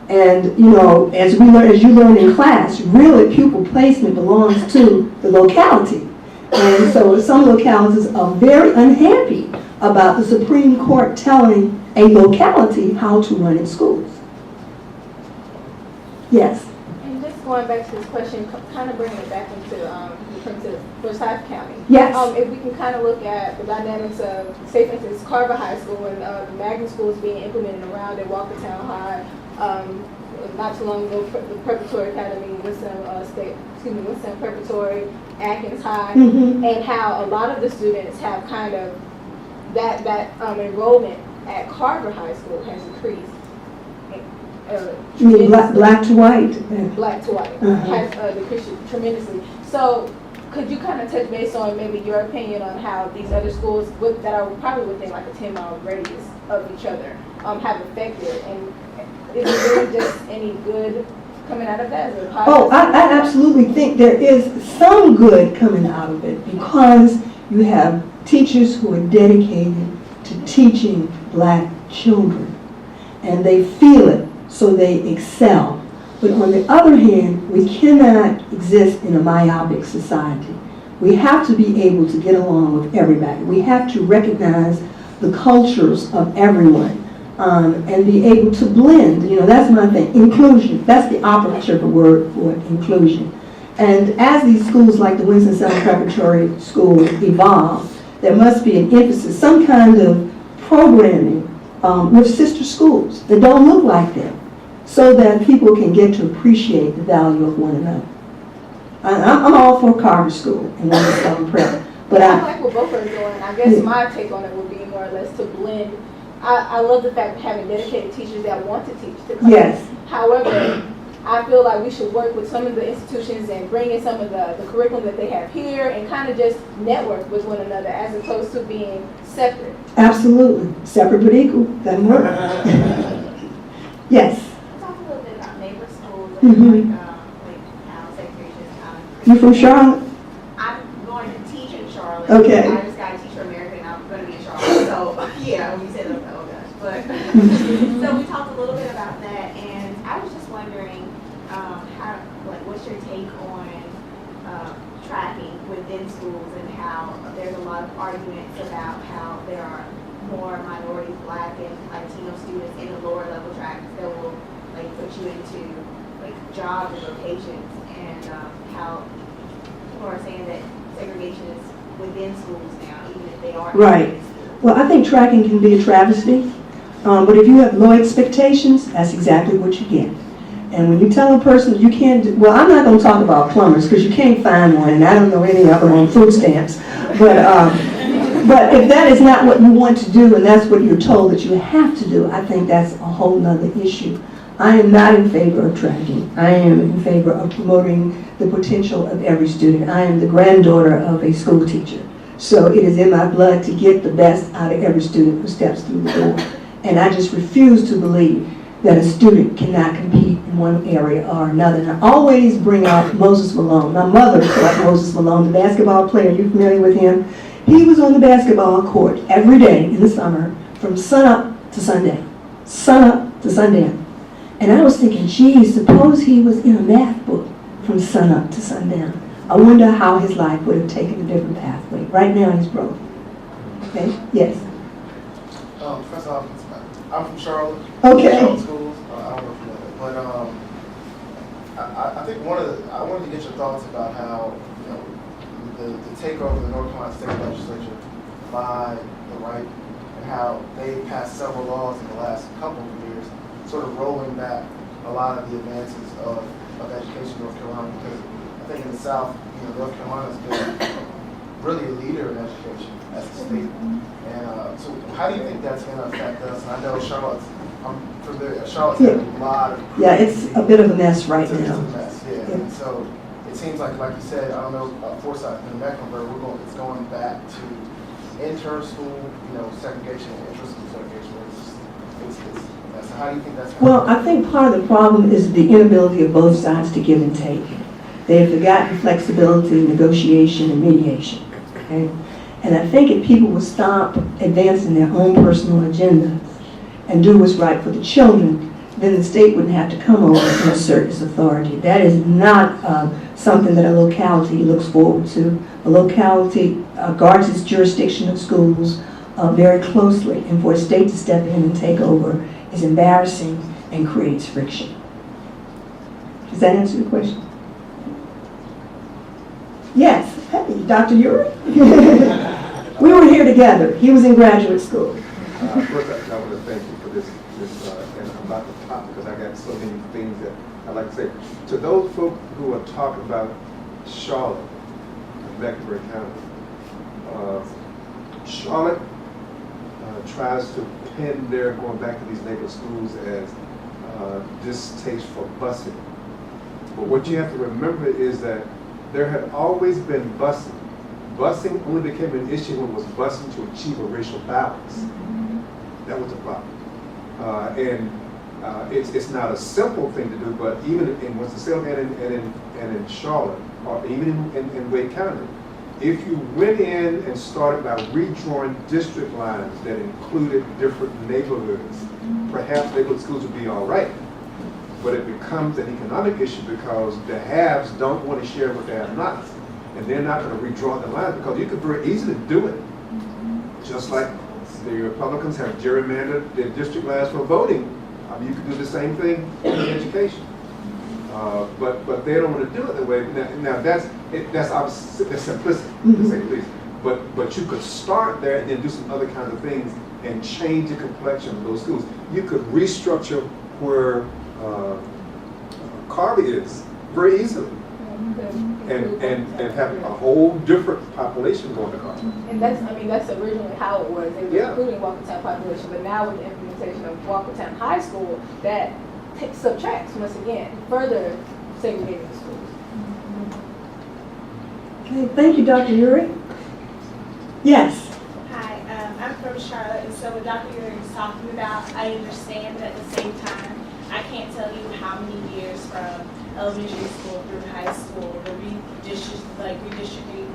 And you know, as you learn in class, really pupil placement belongs to the locality. And so some localities are very unhappy about the Supreme Court telling a locality how to run its schools. Yes. And just going back to this question, kind of bringing it back into Forsyth County. Yes. If we can kind of look at the dynamics of, say for instance, Carver High School and the magnet school is being implemented around at Walkertown High. Not too long ago, the Preparatory Academy, Winston Preparatory, Atkins High, and how a lot of the students have kind of that enrollment at Carver High School has increased. You mean black to white? Black to white has decreased tremendously. So could you kind of touch base on maybe your opinion on how these other schools that are probably within like a 10-mile radius of each other have affected, and is there really just any good coming out of that? Oh, I absolutely think there is some good coming out of it, because you have teachers who are dedicated to teaching black children, and they feel it, so they excel. But on the other hand, we cannot exist in a myopic society. We have to be able to get along with everybody. We have to recognize the cultures of everyone. And be able to blend. You know, that's my thing. Inclusion. That's the operative word for it, inclusion. And as these schools like the Winston-Salem Preparatory School evolve, there must be an emphasis, some kind of programming with sister schools that don't look like them, so that people can get to appreciate the value of one another. I'm all for Carver School and Winston-Salem Prep. But I like what both are doing. I guess my take on it would be more or less to blend. I love the fact of having dedicated teachers that want to teach the class. Yes. However, I feel like we should work with some of the institutions and bring in some of the curriculum that they have here and kind of just network with one another as opposed to being separate. Absolutely. Separate but equal. Doesn't work. Yes. Talk a little bit about neighbor schools and like how segregation. You from Charlotte? I'm going to teach in Charlotte. Okay. I just got to teach for America and I'm going to be in Charlotte. So yeah, when you said that, oh gosh. But so we talked a little bit about that, and I was just wondering what's your take on tracking within schools and how there's a lot of arguments about how there are more minority, black, and Latino students in the lower level tracks that will put you into jobs and locations, and how people are saying that segregation is within schools now, even if they are Right. Well, I think tracking can be a travesty, but if you have low expectations, that's exactly what you get. And when you tell a person you can't do, well, I'm not going to talk about plumbers because you can't find one, and I don't know any of them on food stamps. But if that is not what you want to do, and that's what you're told that you have to do, I think that's a whole nother issue. I am not in favor of tracking. I am in favor of promoting the potential of every student. I am the granddaughter of a school teacher. So it is in my blood to get the best out of every student who steps through the door. And I just refuse to believe that a student cannot compete in one area or another. And I always bring out Moses Malone. My mother taught Moses Malone, the basketball player. Are you familiar with him? He was on the basketball court every day in the summer from sunup to sundown. Sunup to sundown. And I was thinking, geez, suppose he was in a math book from sunup to sundown. I wonder how his life would have taken a different pathway. Right now he's broke. Okay? Yes. Professor Hopkins, I'm from Charlotte. Okay. Charlotte schools. I don't know if you know that, but I think I wanted to get your thoughts about how, you know, the takeover of the North Carolina State Legislature by the right, and how they passed several laws in the last couple of years, sort of rolling back a lot of the advances of education in North Carolina, because I think in the South, you know, North Carolina's been really a leader in education as a state. And so how do you think that's going to affect us? And I know Charlotte's, I'm familiar, Charlotte's had a lot of... Yeah, it's a bit of a mess right now. It's a mess, yeah. And so it seems like you said, I don't know, Forsyth and Mecklenburg, it's going back to inter-school, you know, segregation and intra-school segregation. So how do you think that's going to... Well, I think part of the problem is the inability of both sides to give and take. They have forgotten flexibility, negotiation, and mediation. Okay? And I think if people would stop advancing their own personal agendas and do what's right for the children, then the state wouldn't have to come over and assert its authority. That is not something that a locality looks forward to. A locality guards its jurisdiction of schools very closely, and for a state to step in and take over is embarrassing and creates friction. Does that answer the question? Yes. Hey, Dr. Uri? We were here together. He was in graduate school. First, I want to thank you for this and about the topic, because I got so many things that I'd like to say. To those folks who are talking about Charlotte, Mecklenburg County, Charlotte tries to pin their going back to these neighborhood schools as distaste for busing. But what you have to remember is that there had always been busing. Busing only became an issue when it was busing to achieve a racial balance. That was the problem. It's not a simple thing to do, but even in Winston-Salem and in Charlotte, or even in Wake County, if you went in and started by redrawing district lines that included different neighborhoods, perhaps neighborhood schools would be all right. But it becomes an economic issue because the haves don't want to share with the have-nots. And they're not going to redraw the lines because you could very easily do it. Just like the Republicans have gerrymandered their district lines for voting. I mean, you could do the same thing in education. But they don't want to do it that way. Now that's simplistic, to say the least. But you could start there and then do some other kinds of things and change the complexion of those schools. You could restructure where Carver is very easily, and have a whole different population going to Carver. And that's originally how it was. They were including Walkertown population, but now with the implementation of Walkertown High School, that subtracts once again, further segregating the schools. Okay, thank you, Dr. Uri. Yes. Hi, I'm from Charlotte, and so what Dr. Uri is talking about, I understand, but at the same time, I can't tell you how many years from elementary school through high school, the redistricting,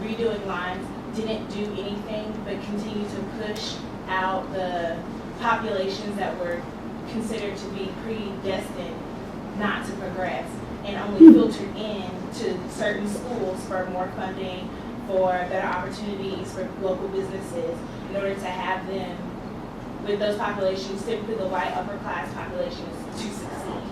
redoing lines didn't do anything but continue to push out the populations that were considered to be predestined not to progress, and only filtered in to certain schools for more funding, for better opportunities for local businesses, in order to have them, with those populations, typically the white upper class populations, to succeed.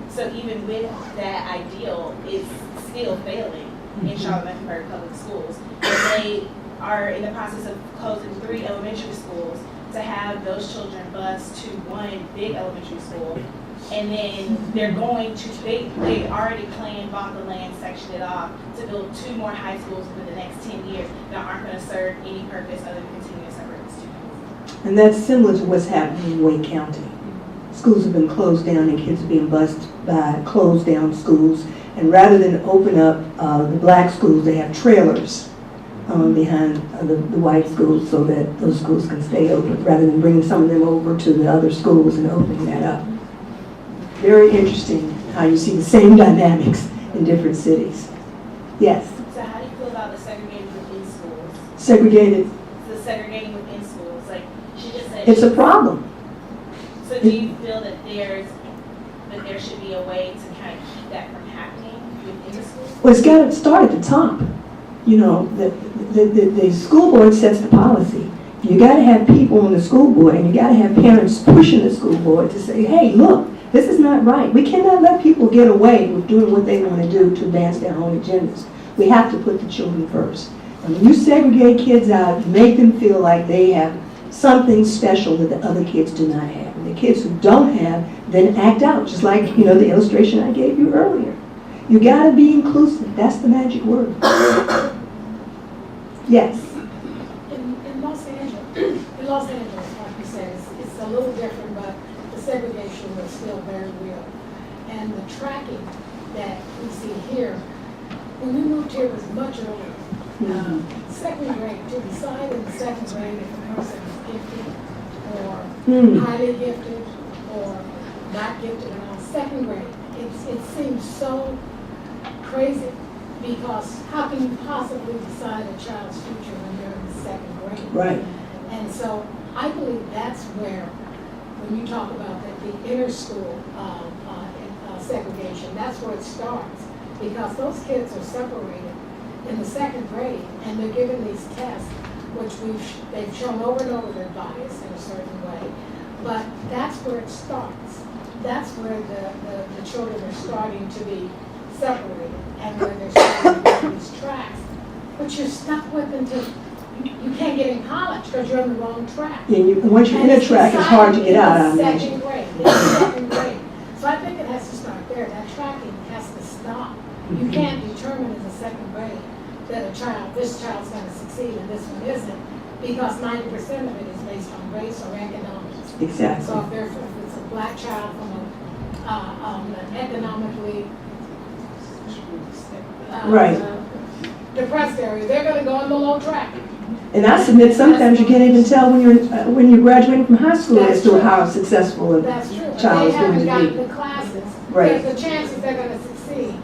So even with that ideal, it's still failing in Charlotte-Mecklenburg public schools. And they are in the process of closing 3 elementary schools to have those children bused to one big elementary school. And then they're going to, they already planned, bought the land, sectioned it off to build 2 more high schools within the next 10 years that aren't going to serve any purpose other than continue to separate the students. And that's similar to what's happening in Wake County. Schools have been closed down and kids are being bused by closed down schools. And rather than open up the black schools, they have trailers behind the white schools so that those schools can stay open, rather than bringing some of them over to the other schools and opening that up. Very interesting how you see the same dynamics in different cities. Yes? So how do you feel about the segregating within schools? Segregated? The segregating within schools, like she just said. It's a problem. So do you feel that there should be a way to kind of keep that from happening within the schools? Well, it's got to start at the top. You know, the school board sets the policy. You gotta have people on the school board, and you gotta have parents pushing the school board to say, hey, look, this is not right. We cannot let people get away with doing what they want to do to advance their own agendas. We have to put the children first. And when you segregate kids out, you make them feel like they have something special that the other kids do not have. And the kids who don't have then act out, just like, you know, the illustration I gave you earlier. You gotta be inclusive. That's the magic word. Yes. In Los Angeles, like you said, it's a little different, but the segregation was still very real. And the tracking that we see here, when we moved here, was much earlier. Second grade, to decide in the second grade if a person is gifted or highly gifted or not gifted at all. Second grade, it seems so crazy, because how can you possibly decide a child's future when they're in the second grade? Right. And so I believe that's where, when you talk about the inner school segregation, that's where it starts, because those kids are separated in the second grade, and they're given these tests, which they've shown over and over their bias in a certain way. But that's where it starts. That's where the children are starting to be separated, and where they're starting to get these tracks. But you're stuck with until you can't get in college because you're on the wrong track. And once you're in a track, it's hard to get out, I imagine. Second grade, second grade. So I think it has to start there. That tracking has to stop. You can't determine in the second grade that this child's going to succeed and this one isn't, because 90% of it is based on race or economics. Exactly. So if it's a black child from an economically depressed area, they're going to go on the low track. And I submit sometimes you can't even tell when you're graduating from high school as to how successful a child is going to be. They haven't gotten the classes. Right. The chances they're going to succeed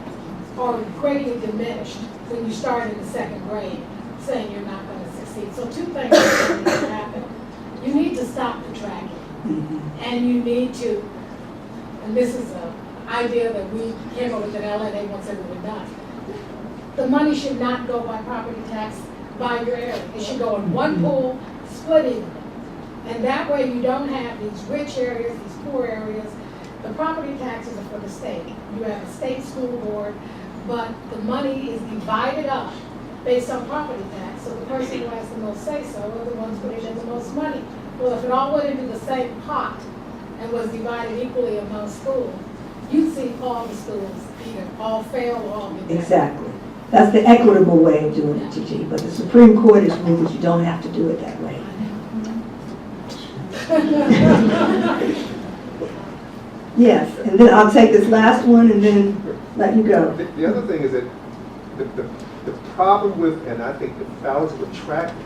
are greatly diminished when you start in the second grade saying you're not going to succeed. So two things need to happen. You need to stop the tracking. And you need to, and this is an idea that we came up with in LA, they once said we were done. The money should not go by property tax by your area. It should go in one pool, split evenly. And that way you don't have these rich areas, these poor areas. The property taxes are for the state. You have a state school board, but the money is divided up based on property tax. So the person who has the most say-so are the ones putting in the most money. Well, if it all went into the same pot and was divided equally among schools, you'd see all the schools either all fail or all be better. Exactly. That's the equitable way of doing it, Gigi. But the Supreme Court has ruled that you don't have to do it that way. Yes, and then I'll take this last one and then let you go. The other thing is that the problem with, and I think the fallacy with tracking,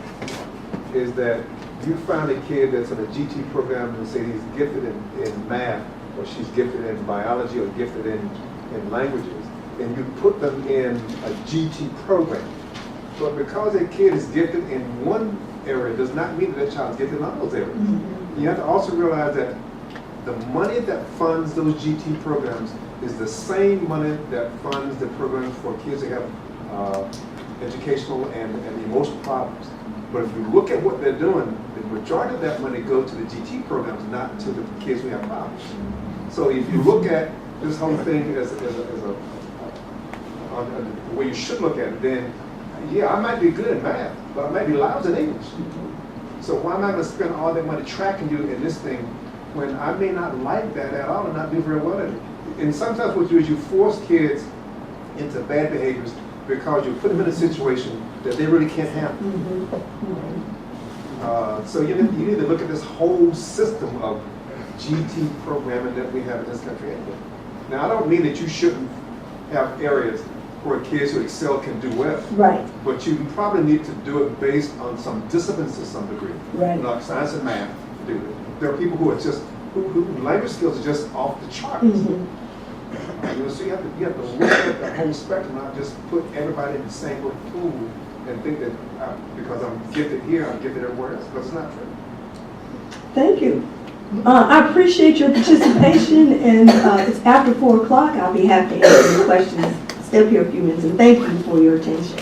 is that you find a kid that's in a GT program and say he's gifted in math, or she's gifted in biology, or gifted in languages, and you put them in a GT program. But because a kid is gifted in one area does not mean that child's gifted in all those areas. You have to also realize that the money that funds those GT programs is the same money that funds the programs for kids that have educational and emotional problems. But if you look at what they're doing, the majority of that money goes to the GT programs, not to the kids who have problems. So if you look at this whole thing as the way you should look at it, then yeah, I might be good in math, but I might be lousy in English. So why am I going to spend all that money tracking you in this thing when I may not like that at all and not do very well at it? And sometimes what you do is you force kids into bad behaviors because you put them in a situation that they really can't handle. So you need to look at this whole system of GT programming that we have in this country. Now, I don't mean that you shouldn't have areas where kids who excel can do well. Right. But you probably need to do it based on some disciplines to some degree. Right. Like science and math do it. There are people who are just, who language skills are just off the charts. So you have to look at the whole spectrum, not just put everybody in the same little pool and think that because I'm gifted here, I'm gifted everywhere else, because it's not true. Thank you. I appreciate your participation, and it's after 4 o'clock. I'll be happy to answer your questions. Stay up here a few minutes, and thank you for your attention.